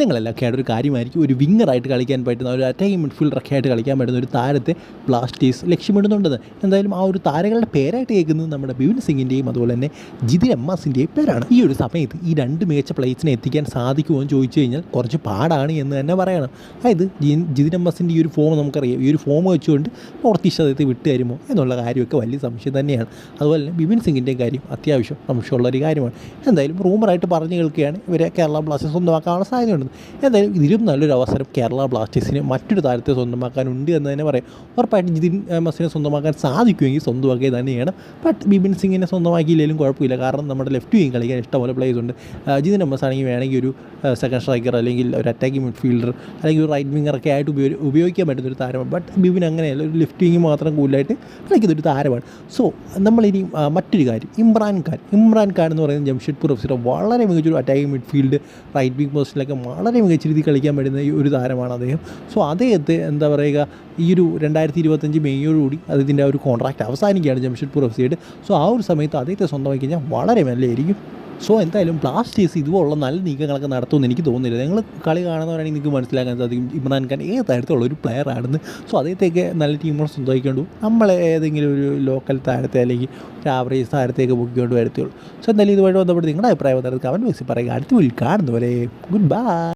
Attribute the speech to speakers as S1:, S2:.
S1: നിങ്ങളെല്ലാം ഒരു കാര്യമായിരിക്കും ഒരു വിങ്ങറായിട്ട് കളിക്കാൻ പറ്റുന്ന ഒരു അറ്റാക്കിംഗ് മിഡ്ഫീൽഡറൊക്കെ ആയിട്ട് കളിക്കാൻ പറ്റുന്ന ഒരു താരത്തെ ബ്ലാസ്റ്റേഴ്സ് ലക്ഷ്യമിടുന്നുണ്ടെന്ന്. എന്തായാലും ആ ഒരു താരങ്ങളുടെ പേരായിട്ട് കേൾക്കുന്നത് നമ്മുടെ ബിപിൻ സിംഗിൻ്റെയും അതുപോലെ തന്നെ ജിതിൻ എംമാസിൻ്റെയും പേരാണ്. ഈ ഒരു സമയത്ത് ഈ രണ്ട് മികച്ച പ്ലേയേഴ്സിനെ എത്തിക്കാൻ സാധിക്കുമോ എന്ന് ചോദിച്ചു കഴിഞ്ഞാൽ കുറച്ച് പാടാണ് എന്ന് തന്നെ പറയണം. അതായത് ജിതിൻ എംമാസിൻ്റെ ഈ ഒരു ഫോം നമുക്കറിയാം. ഈ ഒരു ഫോം വെച്ചുകൊണ്ട് നോർത്ത് ഈസ്റ്റ് അദ്ദേഹത്തെ വിട്ട് തരുമോ എന്നുള്ള കാര്യമൊക്കെ വലിയ സംശയം തന്നെയാണ്. അതുപോലെ തന്നെ ബിപിൻ സിംഗിൻ്റെയും കാര്യം അത്യാവശ്യം സംശയമുള്ളൊരു കാര്യമാണ്. എന്തായാലും റൂമറായിട്ട് പറഞ്ഞു കേൾക്കുകയാണ് ഇവരെ കേരള ബ്ലാസ്റ്റേഴ്സ് സ്വന്തമാക്കാനുള്ള സാധ്യതയുണ്ട്. എന്തായാലും ഇതിലും നല്ലൊരു അവസരം കേരള ബ്ലാസ്റ്റേഴ്സിന് മറ്റൊരു താരത്തെ സ്വന്തമാക്കാനുണ്ട് എന്ന് തന്നെ പറയാം. ഉറപ്പായിട്ടും ജിതിൻ എംമാസിനെ സ്വന്തമാക്കാൻ സാധിക്കുമെങ്കിൽ സ്വന്തമാക്കിയത് തന്നെയാണ്. ബട്ട് ബിപിൻ സിംഗിനെ സ്വന്തമാക്കിയില്ലെങ്കിലും കുഴപ്പമില്ല. കാരണം നമ്മുടെ ലെഫ്റ്റ് വിങ് കളിക്കാൻ ഇഷ്ടംപോലെ പ്ലേയേഴ്സ് ഉണ്ട്. ജിതിൻ എംമാസ് ആണെങ്കിൽ വേണമെങ്കിൽ ഒരു സെക്കൻഡ് സ്ട്രൈക്കർ അല്ലെങ്കിൽ ഒരു അറ്റാക്കിംഗ് മിഡ്ഫീൽഡർ അല്ലെങ്കിൽ ഒരു റൈറ്റ് വിങ്ങറൊക്കെ ആയിട്ട് ഉപയോഗിക്കാൻ പറ്റുന്നൊരു താരമാണ്. ബട്ട് ബിപിൻ അങ്ങനെയല്ല, ഒരു ലെഫ്റ്റ് വിങ് മാത്രം കൂടുതലായിട്ട് കളിക്കുന്നൊരു താരമാണ്. സോ നമ്മളിനി മറ്റൊരു കാര്യം ഇമ്രാൻ ഖാൻ എന്ന് പറയുന്നത് ജംഷഡ്പൂർ എഫ്സിയുടെ വളരെ മികച്ചൊരു അറ്റാക്കിംഗ് മിഡ്ഫീൽഡ് റൈറ്റ് വിങ് പൊസിഷനിലൊക്കെ വളരെ മികച്ച രീതിയിൽ കളിക്കാൻ പറ്റുന്ന ഒരു താരമാണ് അദ്ദേഹം. സോ അദ്ദേഹത്തെ എന്താ പറയുക, ഈ ഒരു 2025 മെയ്യോടുകൂടി അതിൻ്റെ ഒരു കോൺട്രാക്റ്റ് അവസാനിക്കുകയാണ് ജംഷഡ്പൂർ എഫ്സിയായിട്ട്. സോ ആ ഒരു സമയത്ത് അദ്ദേഹത്തെ സ്വന്തമാക്കി കഴിഞ്ഞാൽ വളരെ നല്ലതായിരിക്കും. സോ എന്തായാലും ബ്ലാസ്റ്റേഴ്സ് ഇതുപോലുള്ള നല്ല നീക്കങ്ങളൊക്കെ നടത്തുമെന്ന് എനിക്ക് തോന്നുന്നില്ല. നിങ്ങൾ കളി കാണുന്നവരാണെങ്കിൽ നിങ്ങൾക്ക് മനസ്സിലാക്കാൻ സാധിക്കും ഇമ്രാൻ ഖാൻ ഏത് തരത്തിലുള്ള ഒരു പ്ലെയർ ആണെന്ന്. സോ അദ്ദേഹത്തേക്ക് നല്ല ടീമുകൾ സ്വന്തമാക്കിക്കൊണ്ടു നമ്മൾ ഏതെങ്കിലും ഒരു ലോക്കൽ താരത്തെ അല്ലെങ്കിൽ ഒരു ആവറേജ് താരത്തേക്ക് പൊക്കിക്കൊണ്ട് വരത്തുള്ളൂ. സോ എന്തായാലും ഇതുമായിട്ട് ബന്ധപ്പെട്ട് നിങ്ങളുടെ അഭിപ്രായം കമൻറ്റ് ബോക്സിൽ പറയുക. അടുത്ത വീട്ടിൽ കാണുന്നവരെ ഗുഡ് ബൈ.